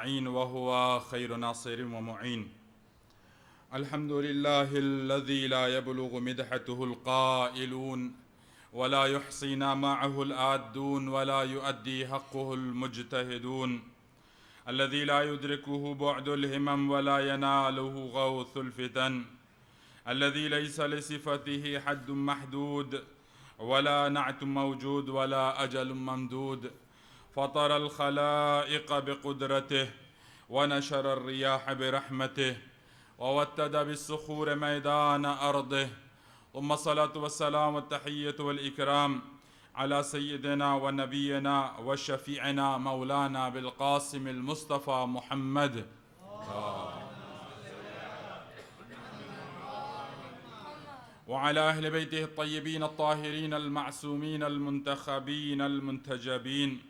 نستعين وهو خير ناصر ومعين. الحمد لله الذي لا يبلغ مدحته القائلون ولا يحصينا معه الآدون ولا يؤدي حقه المجتهدون، الذي لا يدركه بعد الهمم ولا يناله غوث الفتن، الذي ليس لصفته حد محدود ولا نعت موجود ولا أجل ممدود، فطر الخلائق بقدرته ونشر الرياح برحمته ووتد بالصخور ميدان أرضه، ثم الصلاة والسلام والتحية والإكرام على سيدنا ونبينا وشفيعنا مولانا بالقاسم المصطفى محمد وعلى أهل بيته الطيبين الطاهرين المعصومين المنتخبين المنتجبين.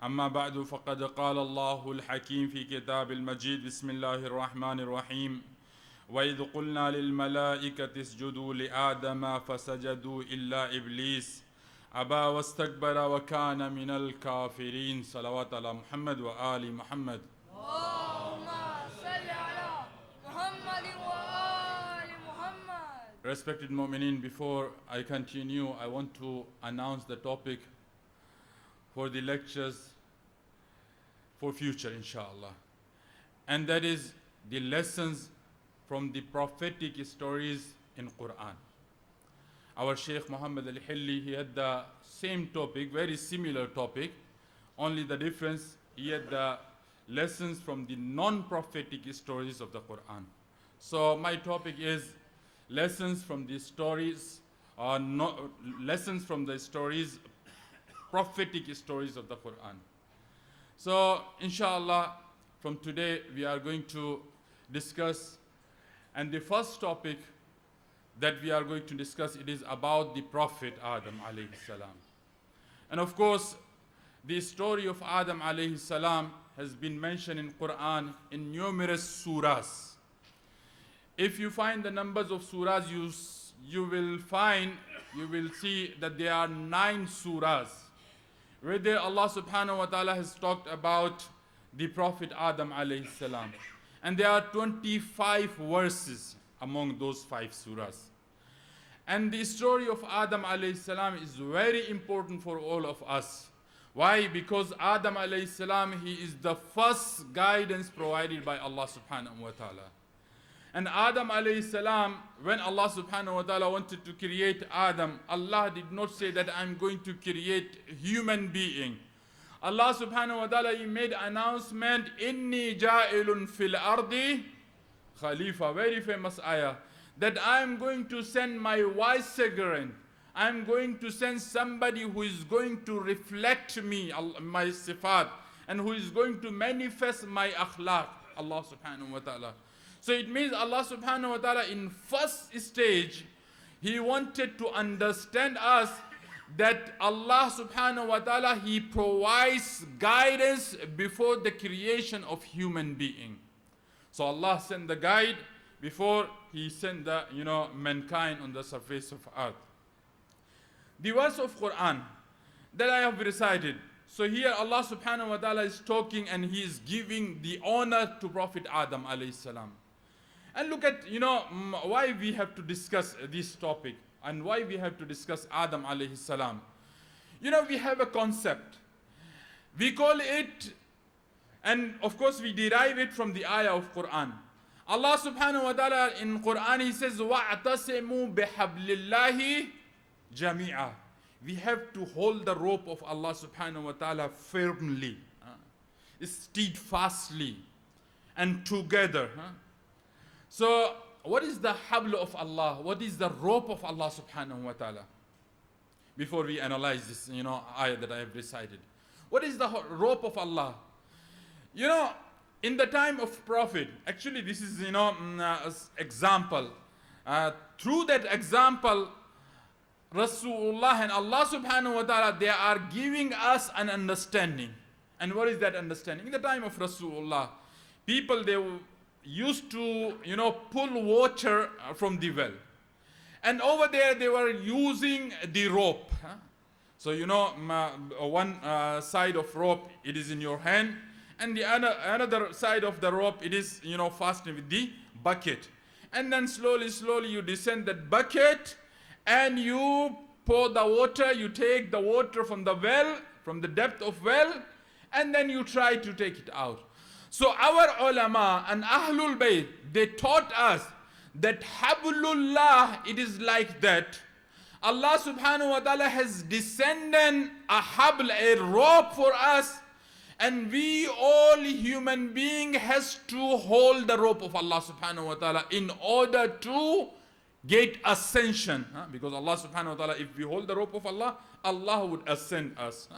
أما بعد، فقد قال الله الحكيم في كتاب المجيد: بسم الله الرحمن الرحيم: وإذ قلنا للملائكة اسجدوا لآدم فسجدوا إلا إبليس أبى واستكبر وكان من الكافرين. صلوات على محمد وآل محمد. اللهم صل على محمد وآل محمد. Respected Mu'mineen, before I continue, I want to announce the topic for the lectures for future, inshallah. And that is the lessons from the prophetic stories in Quran. Our Shaykh Muhammad al-Hilli, he had the same topic, very similar topic, only the difference, he had the lessons from the non-prophetic stories of the Quran. So my topic is lessons from the stories, lessons from the stories, prophetic stories of the Quran. So inshallah, from today we are going to discuss, and the first topic that we are going to discuss, it is about the Prophet Adam alayhi salam. And of course, the story of Adam alayhi salam has been mentioned in Quran in numerous surahs. If you find the numbers of surahs, you will see that there are 9 surahs where there Allah subhanahu wa ta'ala has talked about the Prophet Adam alayhi salam. And there are 25 verses among those 5 surahs. And the story of Adam alayhi salam is very important for all of us. Why? Because Adam alayhi salam, he is the first guidance provided by Allah subhanahu wa ta'ala. And Adam alayhi salam, when Allah subhanahu wa ta'ala wanted to create Adam, Allah did not say that I'm going to create human being. Allah subhanahu wa ta'ala, he made announcement, Inni ja'ilun fil ardi Khalifa, very famous ayah, that I'm going to send my vicegerent. I'm going to send somebody who is going to reflect me, my sifat, and who is going to manifest my akhlaq, Allah subhanahu wa ta'ala. So it means Allah subhanahu wa ta'ala in first stage, he wanted to understand us that Allah subhanahu wa ta'ala, he provides guidance before the creation of human being. So Allah sent the guide before he sent the mankind on the surface of earth. The verse of Quran that I have recited. So here Allah subhanahu wa ta'ala is talking and he is giving the honor to Prophet Adam alayhi salam. And look at, why we have to discuss this topic and why we have to discuss Adam alayhi salam. We have a concept. We call it, and of course we derive it from the ayah of Quran. Allah subhanahu wa ta'ala in Quran, he says, وَاعْتَصِمُوا بِحَبْلِ اللَّهِ جَمِيعًا. We have to hold the rope of Allah subhanahu wa ta'ala firmly, steadfastly, and together. So, what is the habl of Allah? What is the rope of Allah subhanahu wa ta'ala? Before we analyze this, ayah that I have recited. What is the rope of Allah? In the time of Prophet, actually this is, example. Through that example, Rasulullah and Allah subhanahu wa ta'ala, they are giving us an understanding. And what is that understanding? In the time of Rasulullah, people, they used to, pull water from the well. And over there, they were using the rope. So, one side of rope, it is in your hand, And the another side of the rope, it is, fastened with the bucket. And then slowly, slowly you descend that bucket and you pour the water, you take the water from the well, from the depth of well, and then you try to take it out. So our ulama and Ahlul Bayt, they taught us that Hablullah, it is like that. Allah subhanahu wa ta'ala has descended a habl, a rope for us, and we all human being has to hold the rope of Allah subhanahu wa ta'ala in order to get ascension. Because Allah subhanahu wa ta'ala, if we hold the rope of Allah, Allah would ascend us.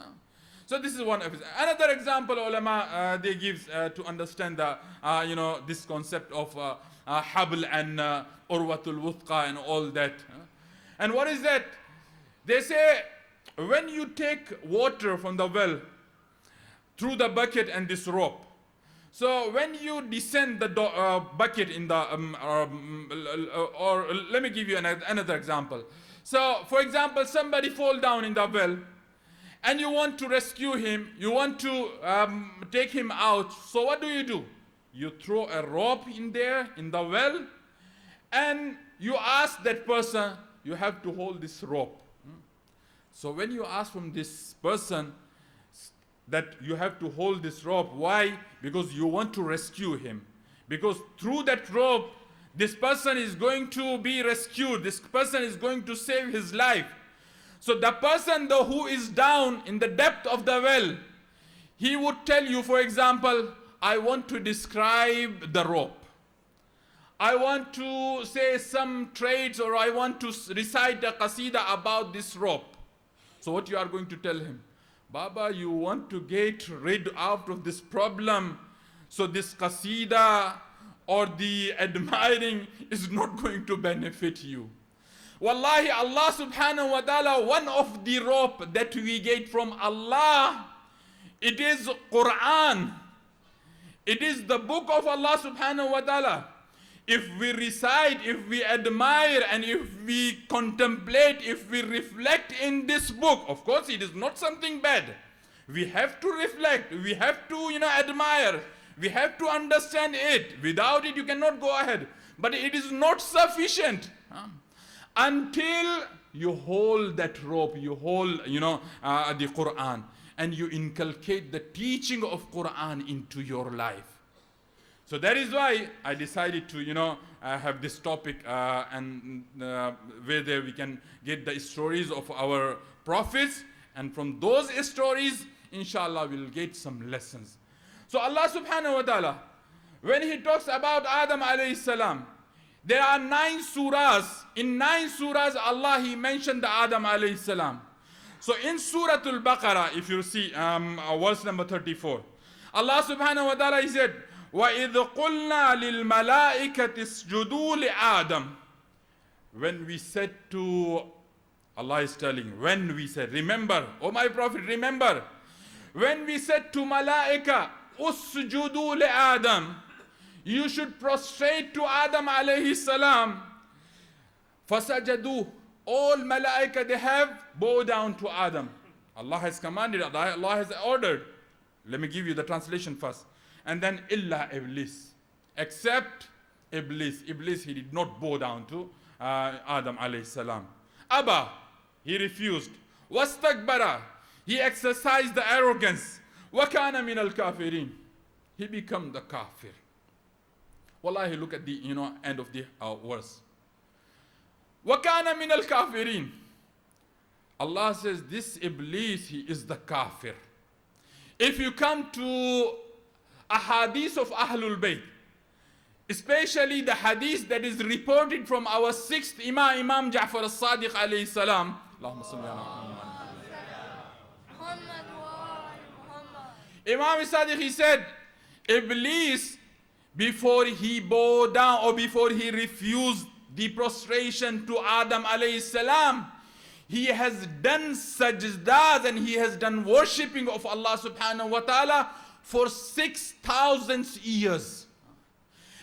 So this is one of it. Another example ulama they give to understand the this concept of habl and urwatul wuthqa and all that. And what is that? They say when you take water from the well through the bucket and this rope, so when you descend the bucket in the or let me give you another example. So for example, somebody fall down in the well and you want to rescue him, you want to take him out. So what do? You throw a rope in there in the well and you ask that person, you have to hold this rope. So when you ask from this person that you have to hold this rope, why? Because you want to rescue him. Because through that rope, this person is going to be rescued. This person is going to save his life. So the person though who is down in the depth of the well, he would tell you, for example, I want to describe the rope. I want to say some traits, or I want to recite a qasida about this rope. So what you are going to tell him? Baba, you want to get rid out of this problem. So this qasida or the admiring is not going to benefit you. Wallahi, Allah subhanahu wa ta'ala, one of the rope that we get from Allah, it is Quran. It is the book of Allah subhanahu wa ta'ala. If we recite, if we admire, and if we contemplate, if we reflect in this book, of course it is not something bad. We have to reflect, we have to admire, we have to understand it. Without it you cannot go ahead. But it is not sufficient until you hold that rope, you hold the Quran, and you inculcate the teaching of Quran into your life. So that is why I decided to, have this topic and where there we can get the stories of our prophets, and from those stories, inshallah, we'll get some lessons. So Allah subhanahu wa ta'ala, when He talks about Adam alayhi salam, there are 9 surahs. In 9 surahs, Allah, He mentioned the Adam alayhi salam. So in Surah Al-Baqarah, if you see verse number 34, Allah subhanahu wa ta'ala, He said, وَإِذْ قُلْنَا لِلْمَلَائِكَةِ اسْجُدُوا لِآدَمَ. When we said to, Allah is telling, when we said, remember, oh my Prophet, remember, when we said to malaika, usjudu li Adam, you should prostrate to Adam alayhi salam. Fasajadu, all malaika, they have bow down to Adam. Allah has commanded, Allah has ordered. Let me give you the translation first. And then illa Iblis, except Iblis. Iblis, he did not bow down to Adam alayhi salam. Abba, he refused. Wastakbara, he exercised the arrogance. Wakana min al-kafirin, he became the kafir. Wallahi, look at the end of the verse. Wakana min al-kafirin. Allah says this Iblis, he is the kafir. If you come to a hadith of Ahlul Bayt, especially the hadith that is reported from our 6th Imam Ja'far as-Sadiq alayhi salam, Allahumma salli ala Muhammad. Imam as-Sadiq, he said, Iblis, before he bowed down or before he refused the prostration to Adam alayhi salam, he has done sajdas and he has done worshipping of Allah subhanahu wa ta'ala for 6,000 years.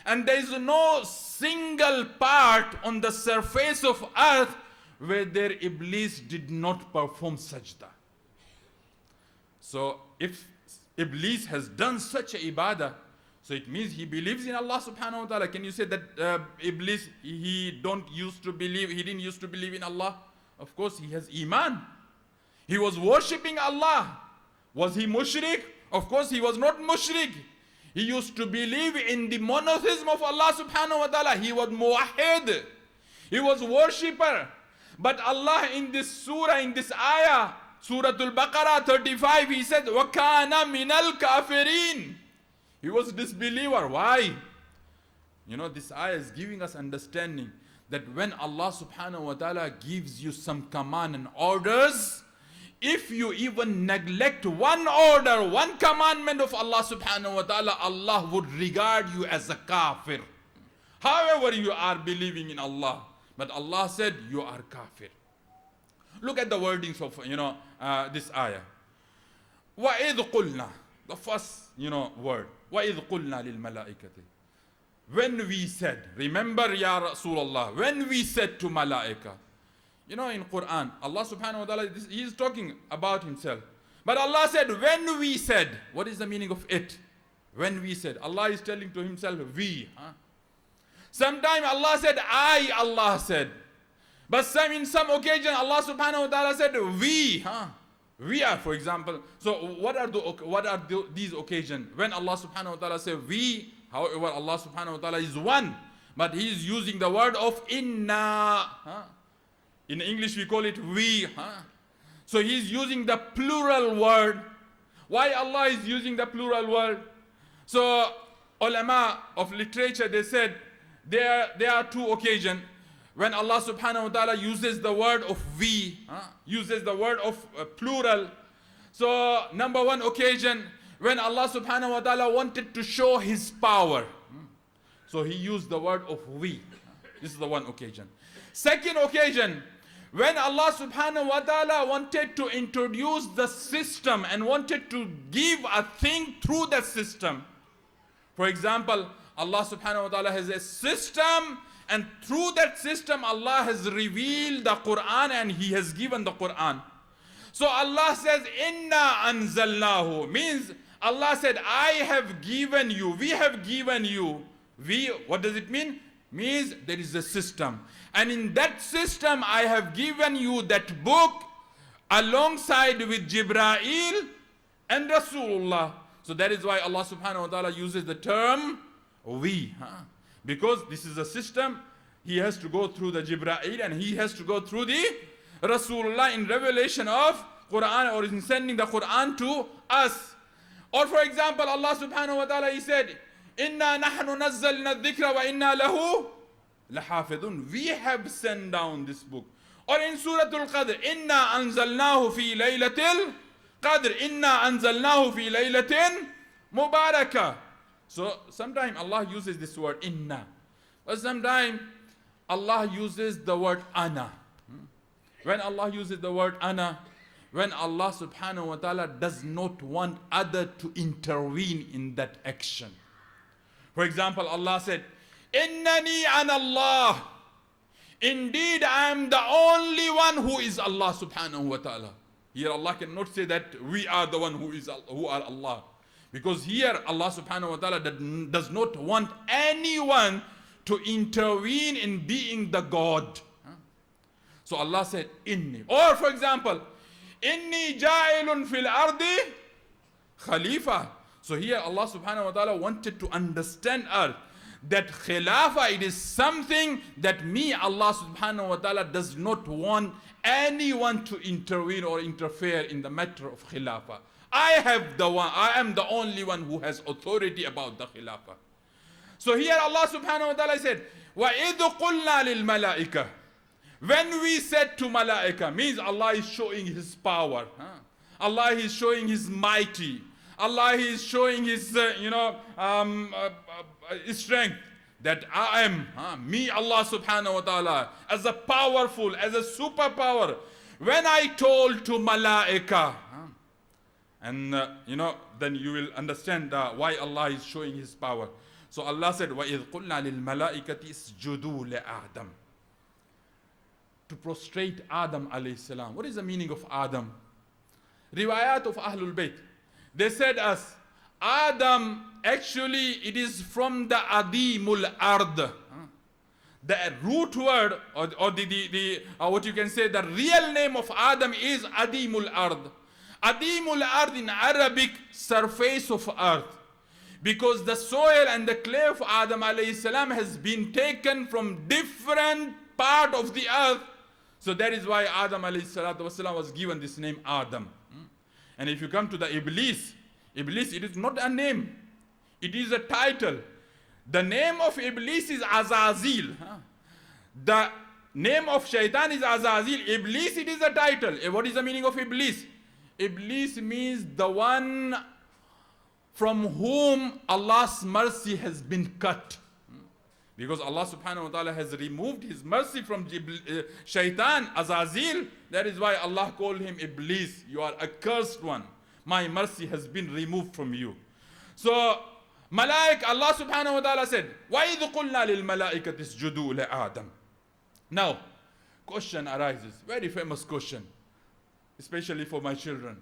And there is no single part on the surface of earth where their Iblis did not perform sajda. So if Iblis has done such a ibadah, so it means he believes in Allah subhanahu wa ta'ala. Can you say that Iblis, he didn't used to believe in Allah? Of course, he has iman. He was worshipping Allah. Was he mushrik? Of course, he was not mushrik. He used to believe in the monotheism of Allah subhanahu wa ta'ala. He was muwahhid. He was worshipper. But Allah in this surah, in this ayah, Surah Al-Baqarah 35, he said, وَكَانَ مِنَ الْكَافِرِينَ. He was a disbeliever. Why? You know, this ayah is giving us understanding that when Allah subhanahu wa ta'ala gives you some command and orders, if you even neglect one order, one commandment of Allah subhanahu wa ta'ala, Allah would regard you as a kafir. However you are believing in Allah, but Allah said you are kafir. Look at the wordings of, this ayah. وَإِذْ قُلْنَا. The first, word. وَإِذْ قُلْنَا لِلْمَلَائِكَةِ. When we said, remember Ya Rasulullah, when we said to malaika. In Quran, Allah subhanahu wa ta'ala, he is talking about himself. But Allah said, when we said, what is the meaning of it? When we said, Allah is telling to himself, we. Sometime Allah said, Allah said. But in some occasion, Allah subhanahu wa ta'ala said, we. We are, for example. So what are these occasions? When Allah subhanahu wa ta'ala says we, however, Allah subhanahu wa ta'ala is one. But he is using the word of inna. In English we call it we. So he is using the plural word. Why Allah is using the plural word? So ulama of literature, they said there are two occasions when Allah subhanahu wa ta'ala uses the word of we, uses the word of plural. So number one occasion, when Allah subhanahu wa ta'ala wanted to show his power. So he used the word of we. This is the one occasion. Second occasion, when Allah subhanahu wa ta'ala wanted to introduce the system and wanted to give a thing through that system. For example, Allah subhanahu wa ta'ala has a system, and through that system Allah has revealed the Quran and he has given the Quran. So Allah says, Inna anzalnahu, means Allah said, I have given you, we have given you. We, what does it mean? Means there is a system. And in that system I have given you that book alongside with Jibreel and Rasulullah. So that is why Allah subhanahu wa ta'ala uses the term we. Because this is a system, he has to go through the Jibreel and he has to go through the Rasulullah in revelation of Quran, or in sending the Quran to us. Or for example, Allah subhanahu wa ta'ala, he said, Inna nahnu nazzalna dhikra wa inna lahu lahafidun. We have sent down this book. Or in Surah Al-Qadr, Inna anzalnahu fi laylatil Qadr. Inna anzalnahu fi laylatin mubarakah. So sometimes Allah uses this word inna. But sometimes Allah uses the word ana. When Allah uses the word ana, when Allah subhanahu wa ta'ala does not want other to intervene in that action. For example, Allah said, Innani ana Allah. Indeed, I am the only one who is Allah subhanahu wa ta'ala. Here Allah cannot say that we are the one who are Allah. Because here Allah subhanahu wa ta'ala does not want anyone to intervene in being the God. So Allah said, Inni. Or for example, Inni ja'ilun fil ardi khalifa. So here Allah subhanahu wa ta'ala wanted to understand us that khilafah, it is something that me, Allah subhanahu wa ta'ala, does not want anyone to intervene or interfere in the matter of khilafah. I am the only one who has authority about the khilafah. So here Allah subhanahu wa ta'ala said, وَإِذْ قُلْنَا لِلْمَلَائِكَةِ. When we said to malaika, means Allah is showing his power. Allah is showing his mighty. Allah is showing his, strength. That I am, me Allah subhanahu wa ta'ala, as a powerful, as a superpower. When I told to malaika, and then you will understand why Allah is showing his power. So Allah said, وَإِذْ قُلْنَا لِلْمَلَائِكَةِ اسْجُدُوا لِآدَمَ. To prostrate Adam alayhi salam. What is the meaning of Adam? Riwayat of Ahlul Bayt. They said us, Adam, actually it is from the Adimul Ard. The root word, or what you can say, the real name of Adam is Adimul Ard. Adimul Ard in Arabic, surface of earth. Because the soil and the clay of Adam alayhi salam has been taken from different part of the earth. So that is why Adam alayhi salatu wasalam was given this name Adam. And if you come to the Iblis, Iblis, it is not a name. It is a title. The name of Iblis is Azazil. The name of Shaitan is Azazil. Iblis, it is a title. What is the meaning of Iblis? Iblis means the one from whom Allah's mercy has been cut. Because Allah subhanahu wa ta'ala has removed his mercy from Shaitan, Azazil. That is why Allah called him Iblis. You are a cursed one. My mercy has been removed from you. So, Malaik, Allah subhanahu wa ta'ala said, وَإِذْ قُلْنَا لِلْمَلَائِكَةِ اسْجُدُوا لِآدَمَ. Now, question arises, very famous question, especially for my children.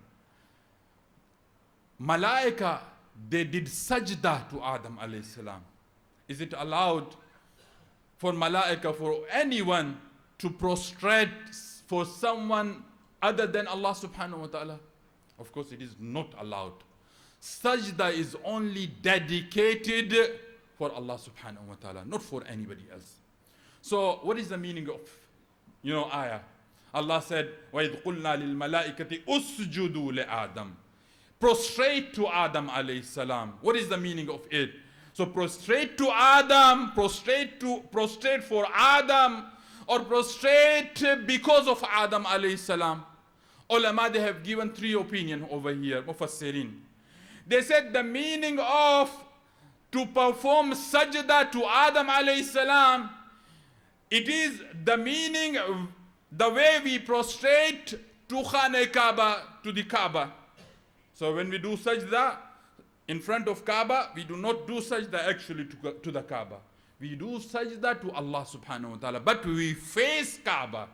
Malaika, they did sajda to Adam alayhi salam. Is it allowed for Malaika, for anyone to prostrate for someone other than Allah subhanahu wa ta'ala? Of course, it is not allowed. Sajda is only dedicated for Allah subhanahu wa ta'ala, not for anybody else. So what is the meaning of, ayah? Allah said, وَإِذْ قُلْنَا لِلْمَلَائِكَةِ أُسْجُدُوا لِآدَمَ. Prostrate to Adam alayhi salam. What is the meaning of it? So prostrate to Adam, prostrate for Adam, or prostrate because of Adam alayhi salam. Ulama, they have given three opinions over here, Mufassirin. They said the meaning of to perform sajda to Adam alayhi salam, it is the meaning of the way we prostrate to Khane Kaaba, to the Kaaba. So when we do sajda in front of Kaaba, we do not do sajda actually to the Kaaba. We do sajda to Allah subhanahu wa ta'ala, but we face Kaaba.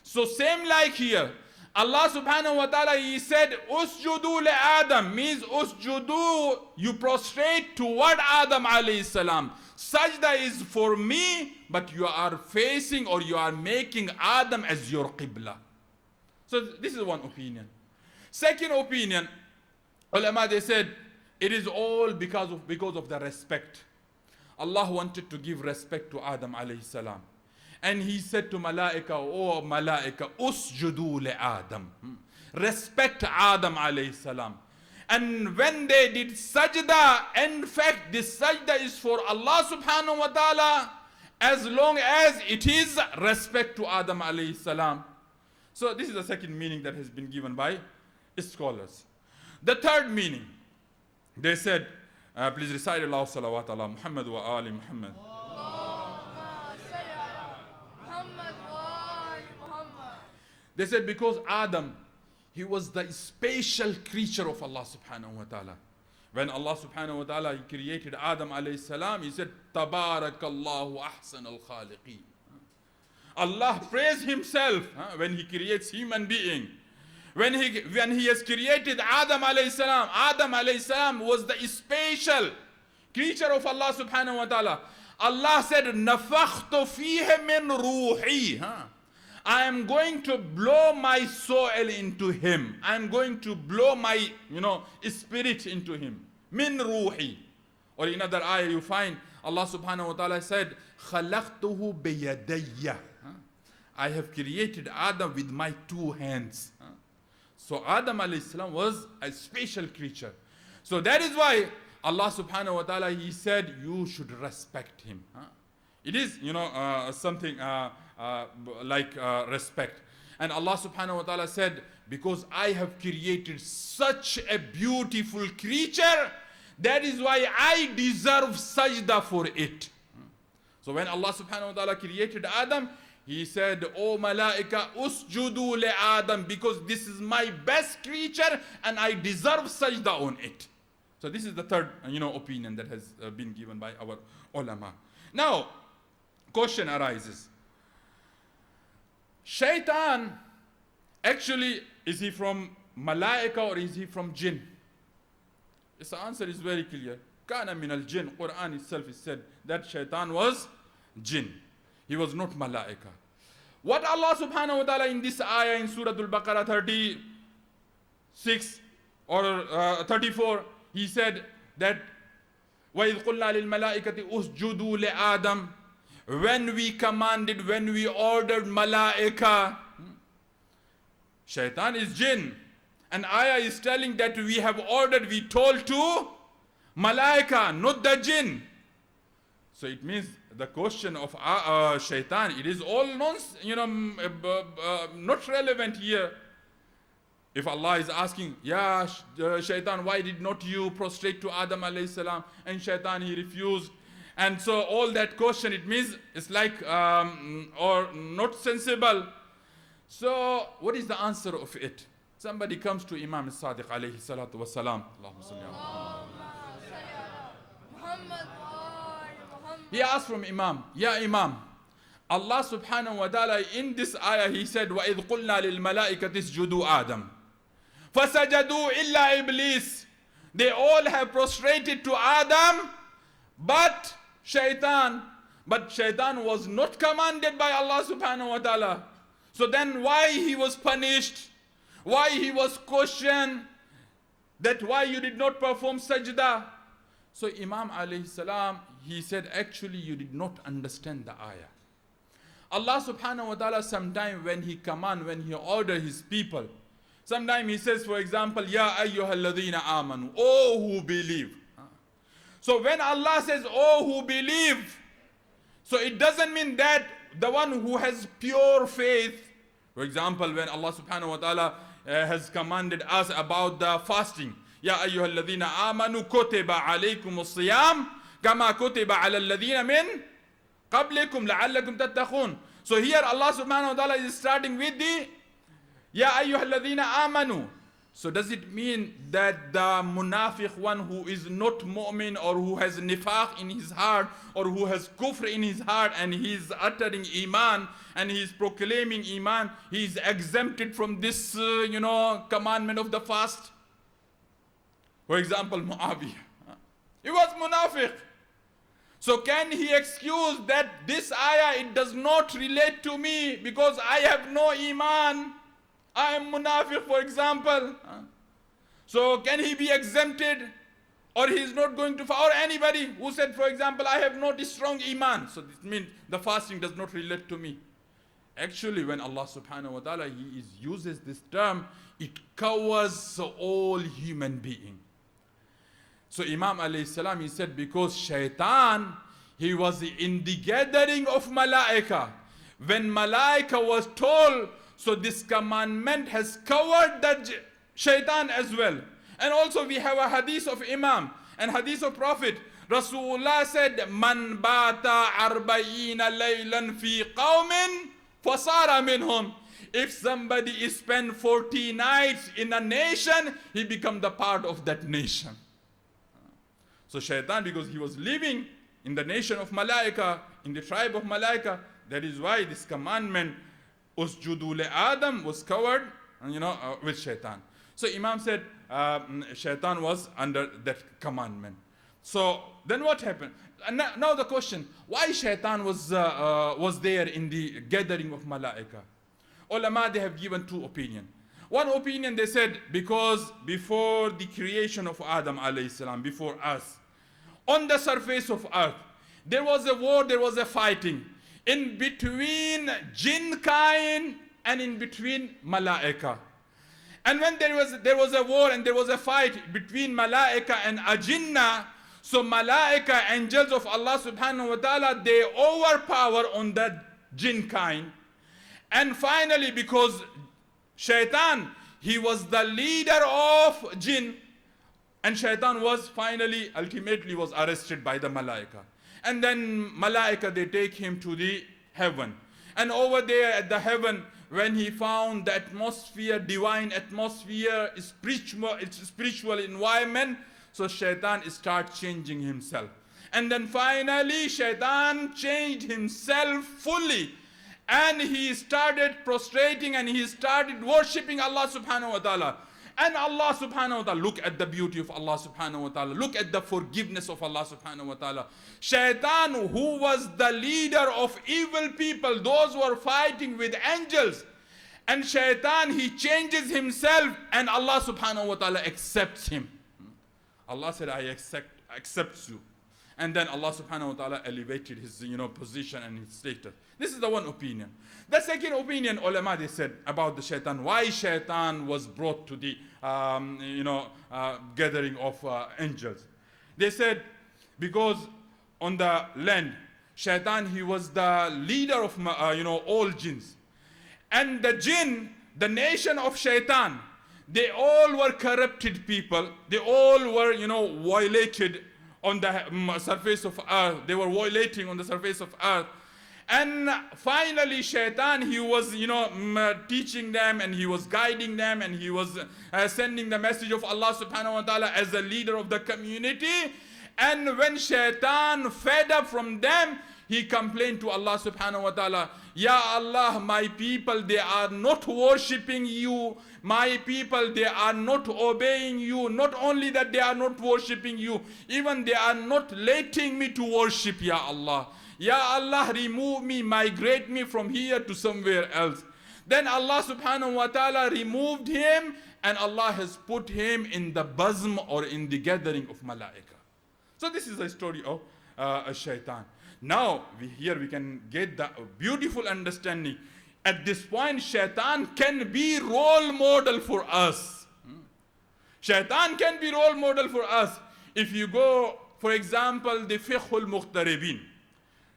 So same like here, Allah subhanahu wa ta'ala, he said, Usjudu le Adam, means usjudu, you prostrate toward Adam alayhi salam. Sajda is for me, but you are facing or you are making Adam as your qibla. So this is one opinion. Second opinion, ulama, they said, it is all because of the respect. Allah wanted to give respect to Adam alayhi salam. And he said to Malaika, oh Malaika, usjudu li Adam. Respect Adam alayhi salam. And when they did sajda, in fact, this sajda is for Allah subhanahu wa ta'ala, as long as it is respect to Adam alayhi salam. So this is the second meaning that has been given by scholars. The third meaning, they said, please recite Allah salawat ala Muhammad wa ali Muhammad. They said because Adam, he was the special creature of Allah subhanahu wa ta'ala. When Allah subhanahu wa ta'ala, he created Adam alayhi salam, he said, Tabarakallahu ahsan al-khaliqeen. Allah praised himself when he creates human being. When he has created Adam alayhi salam was the special creature of Allah subhanahu wa ta'ala. Allah said, Nafakhtu fihi min ruhi. I am going to blow my soul into him. I am going to blow my, spirit into him. Min ruhi. Or in another ayah you find Allah subhanahu wa ta'ala said, Khalaqtuhu biyadayya. I have created Adam with my two hands. So Adam alayhi salam was a special creature. So that is why Allah subhanahu wa ta'ala, he said, you should respect him. It is, something like respect. And Allah subhanahu wa ta'ala said, because I have created such a beautiful creature, that is why I deserve sajda for it. So when Allah subhanahu wa ta'ala created Adam, he said, oh Malaika, usjudu le Adam, because this is my best creature and I deserve sajda on it. So this is the third, opinion that has been given by our ulama. Now, question arises. Shaitan, actually, is he from Malaika or is he from jinn? Its answer is very clear. Kana min al-jinn. Quran itself is said that shaitan was jinn. He was not malaika. What Allah subhanahu wa ta'ala in this ayah in Surah Al-Baqarah 36 or 34, he said that وَإِذْ قُلْنَا لِلْمَلَائِكَةِ أُسْجُدُوا لِآدَمَ. When we commanded, when we ordered malaika, shaitan is jinn. And ayah is telling that we have ordered, we told to malaika, not the jinn. So it means the question of shaitan, it is all not relevant here. If Allah is asking, yeah, shaitan, why did not you prostrate to Adam alayhi salam? And shaitan, he refused. And so all that question, it means it's like, or not sensible. So what is the answer of it? Somebody comes to Imam al-Sadiq alayhi salatu wa salam. He asked from Imam, Ya Imam, Allah subhanahu wa ta'ala in this ayah he said, وَإِذْ قُلْنَا لِلْمَلَائِكَةِ اسْجُدُوا آدَمَ فَسَجَدُوا إِلَّا إِبْلِيسَ. They all have prostrated to Adam, but shaitan was not commanded by Allah subhanahu wa ta'ala. So then why he was punished? Why he was questioned? That why you did not perform sajda? So Imam alayhi salam, he said, actually you did not understand the ayah. Allah subhanahu wa ta'ala sometime when he order his people, sometime he says, for example, Ya ayyuhalladhina amanu, oh who believe. So when Allah says, oh who believe, so it doesn't mean that the one who has pure faith, for example, when Allah subhanahu wa ta'ala has commanded us about the fasting, Ya ayyuhalladhina amanu kutiba alaykumus siyam kama kutiba ala alladhina min qablikum la'allakum tattaqun. So here Allah subhanahu wa ta'ala is starting with the Ya ayyuhalladhina amanu. So does it mean that the munafiq, one who is not mu'min or who has nifaq in his heart or who has kufr in his heart and he is uttering iman and he is proclaiming iman, he is exempted from this commandment of the fast? For example, Muawiyah, he was munafiq. So can he excuse that this ayah, it does not relate to me because I have no iman? I am munafiq, for example. So can he be exempted? Or he is not going to, or anybody who said, for example, I have not strong iman. So this means the fasting does not relate to me. Actually, when Allah subhanahu wa ta'ala, uses this term, it covers all human being. So Imam alayhi salam, he said, because shaitan, he was in the gathering of malaika. When malaika was told, so this commandment has covered that shaitan as well. And also we have a hadith of Imam and hadith of Prophet. Rasulullah said, Man bata arba'ina laylan fi qawmin fasara minhum. If somebody spend 40 nights in a nation, he become the part of that nation. So shaitan, because he was living in the nation of Malaika, in the tribe of Malaika, that is why this commandment, Usjudu le Adam, was covered, with shaitan. So Imam said, shaitan was under that commandment. So then what happened? And now the question, why shaitan was there in the gathering of Malaika? Ulama, they have given two opinions. One opinion, they said, because before the creation of Adam alayhi salam, before us, on the surface of earth, there was a war, there was a fighting in between jinn kind and in between malaika. And when there was a war and there was a fight between malaika and ajinna, so malaika, angels of Allah subhanahu wa ta'ala, they overpower on that jinn kind. And finally, because shaitan, he was the leader of jinn, and shaitan was ultimately was arrested by the malaika. And then malaika, they take him to the heaven. And over there at the heaven, when he found the atmosphere, divine atmosphere, spiritual environment, so shaitan starts changing himself. And then finally, shaitan changed himself fully. And he started prostrating and he started worshipping Allah subhanahu wa ta'ala. And Allah subhanahu wa ta'ala, look at the beauty of Allah subhanahu wa ta'ala. Look at the forgiveness of Allah subhanahu wa ta'ala. Shaitan, who was the leader of evil people, those who are fighting with angels. And Shaitan, he changes himself and Allah subhanahu wa ta'ala accepts him. Allah said, I accept you. And then Allah subhanahu wa ta'ala elevated his position and his status. This is the one opinion. The second opinion, ulama, they said about the shaitan, why shaitan was brought to the gathering of angels. They said because on the land, shaitan, he was the leader of all jinns. And the jinn, the nation of shaitan, they all were corrupted people. They all were violated on the surface of earth. They were violating on the surface of earth. And finally shaitan, he was teaching them, and he was guiding them, and he was sending the message of Allah subhanahu wa ta'ala as the leader of the community. And when shaitan fed up from them, he complained to Allah subhanahu wa ta'ala, Ya Allah, my people, they are not worshipping you. My people, they are not obeying you. Not only that they are not worshipping you, even they are not letting me to worship, Ya Allah. Ya Allah, remove me, migrate me from here to somewhere else. Then Allah subhanahu wa ta'ala removed him, and Allah has put him in the bosom or in the gathering of malaika. So this is the story of a shaitan. Now, here we can get the beautiful understanding. At this point, shaitan can be role model for us. Shaitan can be role model for us. If you go, for example, the Fiqh al-Muqtaribin,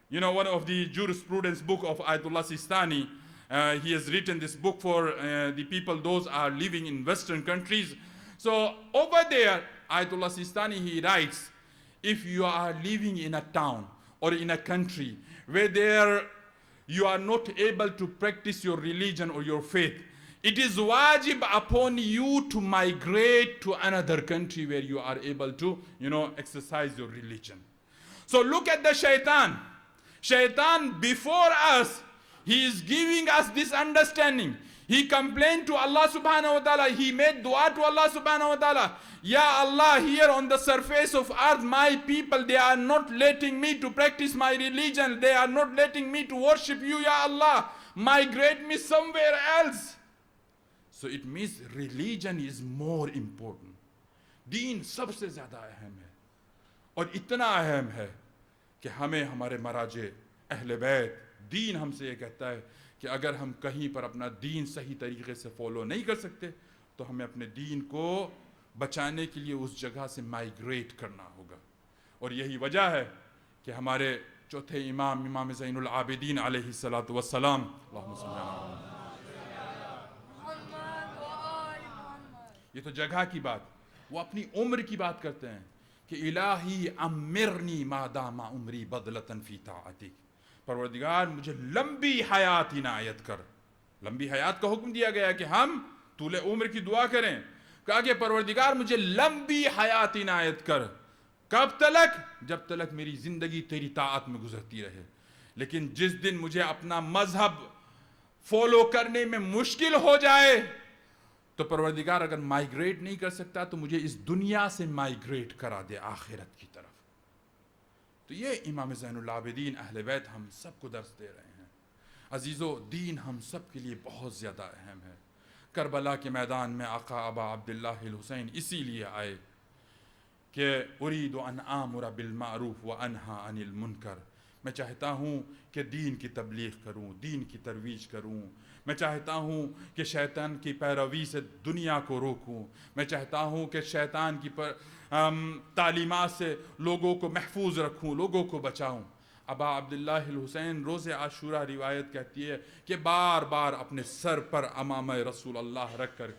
one of the jurisprudence book of Ayatollah Sistani, he has written this book for the people, those are living in Western countries. So over there, Ayatollah Sistani, he writes, if you are living in a town or in a country where you are not able to practice your religion or your faith, it is wajib upon you to migrate to another country where you are able to, exercise your religion. So look at the shaitan. Shaitan, before us, he is giving us this understanding. He complained to Allah subhanahu wa ta'ala. He made dua to Allah subhanahu wa ta'ala. Ya Allah, here on the surface of earth, my people, they are not letting me to practice my religion. They are not letting me to worship you, Ya Allah. Migrate me somewhere else. So it means religion is more important. Deen सबसे ज़्यादा अहम है. और इतना अहम है कि हमें हमारे मराजे अहले बैत दीन हमसे ये कहता है कि अगर हम कहीं पर अपना दीन सही तरीके से फॉलो नहीं कर सकते तो हमें अपने दीन को बचाने के लिए उस जगह से माइग्रेट करना होगा. और यही वजह है कि हमारे चौथे इमाम ज़ैनुल आबिदीन अलैहिस्सलातु वस्सलाम, ये तो जगह की बात, वो अपनी उम्र की बात करते हैं कि इलाही अमिरनी मादामा उम्री बदलतन फी ताअतिक, परवरदिगार मुझे लंबी हयात इनायत कर. लंबी हयात का हुक्म दिया गया कि हम तूले उम्र की दुआ करें. कहा कि परवरदिगार मुझे लंबी हयात इनायत कर. कब तलक? जब तलक मेरी जिंदगी तेरी ताअत में गुजरती रहे. लेकिन जिस दिन मुझे अपना मजहब फॉलो करने में मुश्किल हो जाए तो परवरदिगार अगर माइग्रेट नहीं कर सकता तो मुझे इस दुनिया से माइग्रेट करा दे आखिरत की तरफ. तो ये इमाम ज़ैनुल आबिदीन अहले बैत हम सबको दर्स दे रहे हैं. अजीज़ो, दीन हम सब के लिए बहुत ज़्यादा अहम है. करबला के मैदान में आका अबा अब्दुल्लाह हुसैन इसीलिए आए कि उरीदु अन आमुरा बिल मारूफ व अनहा अनिल मुनकर. मैं चाहता हूँ कि दीन की तबलीग करूँ, दीन की तरवीज करूँ. मैं चाहता हूँ कि शैतान की पैरवी से दुनिया को रोकूँ. मैं चाहता हूँ कि शैतान की तालीमात से लोगों को महफूज रखूँ, लोगों को बचाऊँ. अबा अब्दुल्लाह हुसैन रोज़े आशूरा रिवायत कहती है कि बार बार अपने सर पर अमाम रसूल अल्लाह रख कर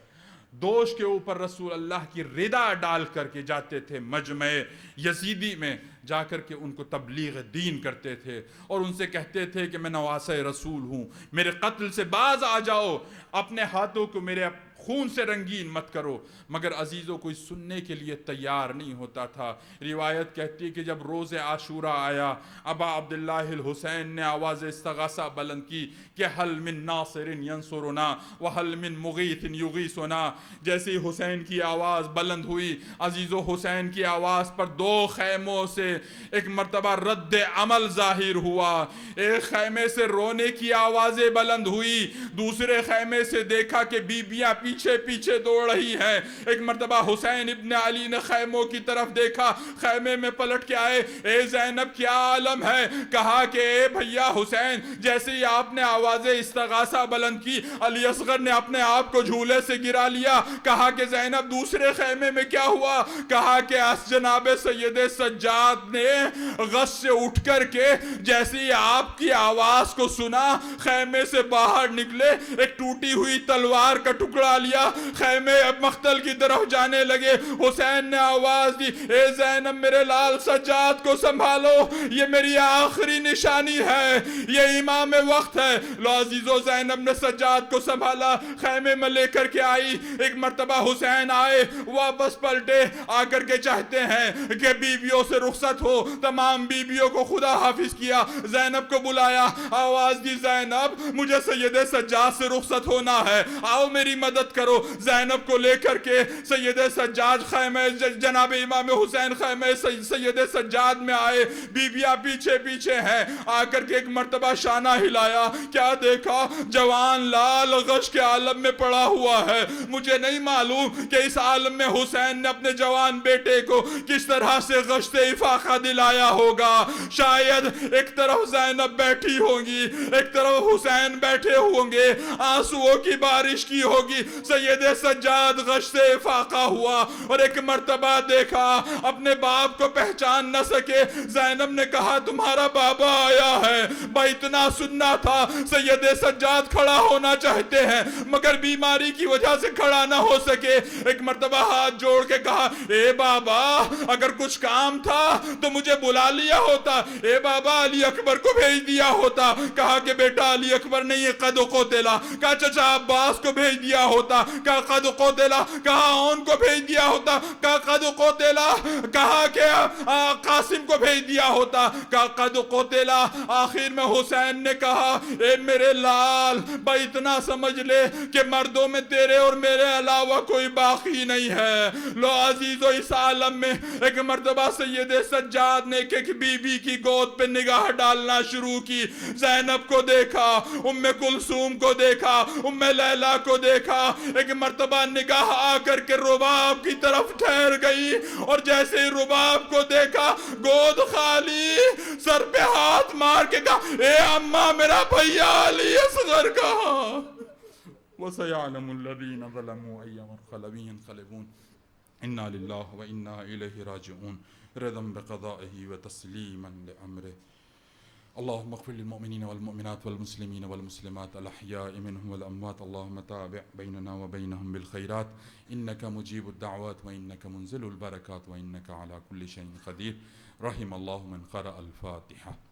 दोष के ऊपर रसूल अल्लाह की रिदा डाल करके जाते थे. मजमे यजीदी में जाकर के उनको तबलीग दीन करते थे और उनसे कहते थे कि मैं नवासे रसूल हूँ, मेरे कत्ल से बाज आ जाओ, अपने हाथों को मेरे خون سے رنگین مت کرو. مگر عزیزوں کوئی سننے کے لیے تیار نہیں ہوتا تھا. روایت کہتی ہے کہ جب روز عاشورہ آیا ابا عبداللہ الحسین نے آواز استغاثہ بلند کی کہ حل من ناصر ینصرنا وحل من مغیث یغیثنا. جیسے حسین کی آواز بلند ہوئی عزیزو حسین کی آواز پر دو خیموں سے ایک مرتبہ رد عمل ظاہر ہوا. ایک خیمے سے رونے کی آوازیں بلند ہوئی, دوسرے خیمے سے دیکھا کہ بیبیاں پیچھے پیچھے دوڑ رہی ہیں. ایک مرتبہ حسین ابن علی نے خیموں کی طرف دیکھا, خیمے میں پلٹ کے آئے, اے زینب کیا عالم ہے؟ کہا کہ اے بھیا حسین, جیسے ہی آپ نے آواز استغاثہ بلند کی علی اصغر نے اپنے آپ کو جھولے سے گرا لیا. کہا کہ زینب دوسرے خیمے میں کیا ہوا؟ کہا کہ جناب سید سجاد نے غش سے اٹھ کر کے جیسے ہی آپ کی آواز کو سنا خیمے سے باہر نکلے, ایک ٹوٹی ہوئی تلوار کا ٹکڑا لیا, خیمے مقتل کی طرف جانے لگے. حسین نے آواز دی, اے زینب میرے لال سجاد کو سنبھالو, یہ میری آخری نشانی ہے, یہ امام وقت ہے. لو عزیزو زینب نے سجاد کو سنبھالا, خیمے میں لے کر کے آئی. ایک مرتبہ حسین آئے, واپس پلٹے, آ کر کے چاہتے ہیں کہ بیویوں سے رخصت ہو. تمام بیویوں کو خدا حافظ کیا, زینب کو بلایا, آواز دی زینب مجھے سید سجاد سے رخصت ہونا ہے, آؤ میری مدد کرو. زینب کو لے کر کے سید سجاد خیمے جناب امام حسین خیمے سید سجاد میں آئے, بیویاں پیچھے پیچھے ہیں. آ کر کے ایک مرتبہ شانہ ہلایا, کیا دیکھا؟ جوان لال غش کے عالم میں پڑا ہوا ہے. مجھے نہیں معلوم کہ اس عالم میں حسین نے اپنے جوان بیٹے کو کس طرح سے غشت افاقہ دلایا ہوگا. شاید ایک طرف زینب بیٹھی ہوں گی, ایک طرف حسین بیٹھے ہوں گے, آنسوؤں کی بارش کی ہوگی. سید سجاد غشت افاقہ ہوا اور ایک مرتبہ دیکھا, اپنے باپ کو پہچان نہ سکے. زینب نے کہا تمہارا بابا آیا ہے. بھائی اتنا سننا تھا, سید سجاد کھڑا ہونا چاہتے ہیں مگر بیماری کی وجہ سے کھڑا نہ ہو سکے. ایک مرتبہ ہاتھ جوڑ کے کہا, اے بابا اگر کچھ کام تھا تو مجھے بلا لیا ہوتا, اے بابا علی اکبر کو بھیج دیا ہوتا. کہا کہ بیٹا علی اکبر نہیں, یہ قد قتلا. کہا چچا عباس کو بھیج دیا ہوتا. کہا قد قتلا. کہا اون کو بھیج دیا ہوتا. کہا قد قتلا. کہا کہ قاسم کو بھیج دیا ہوتا. کہا قد قتلا. آخر میں حسین نے کہا, اے میرے لال بھائی اتنا سمجھ لے کہ مردوں میں تیرے اور میرے علاوہ کوئی باقی نہیں ہے. لو عزیزو اس عالم میں ایک مرتبہ سید سجاد نے ایک بی بی کی گود پہ نگاہ ڈالنا شروع کی. زینب کو دیکھا, ام کلثوم کو دیکھا, ام لیلا کو دیکھا. ایک مرتبہ نگاہ آ کر کے رباب کی طرف ٹھہر گئی اور جیسے ہی رباب کو دیکھا گود خالی, سر پہ ہاتھ مار کے کہا, اے اماں میرا بھیا علی اصغر کہاں؟ وَسَيَعْلَمُ الَّذِينَ ظَلَمُوا أَيَّ مُنْقَلَبٍ يَنْقَلِبُونَ. إِنَّا لِلَّهِ وَإِنَّا إِلَيْهِ رَاجِعُونَ. رضا بقضائه وتسليما لأمره. اللهم اغفر للمؤمنين والمؤمنات والمسلمين والمسلمات الأحياء منهم والأموات. اللهم تابع بيننا وبينهم بالخيرات إنك مجيب الدعوات وإنك منزل البركات وإنك على كل شيء قدير. رحم الله من قرأ الفاتحة.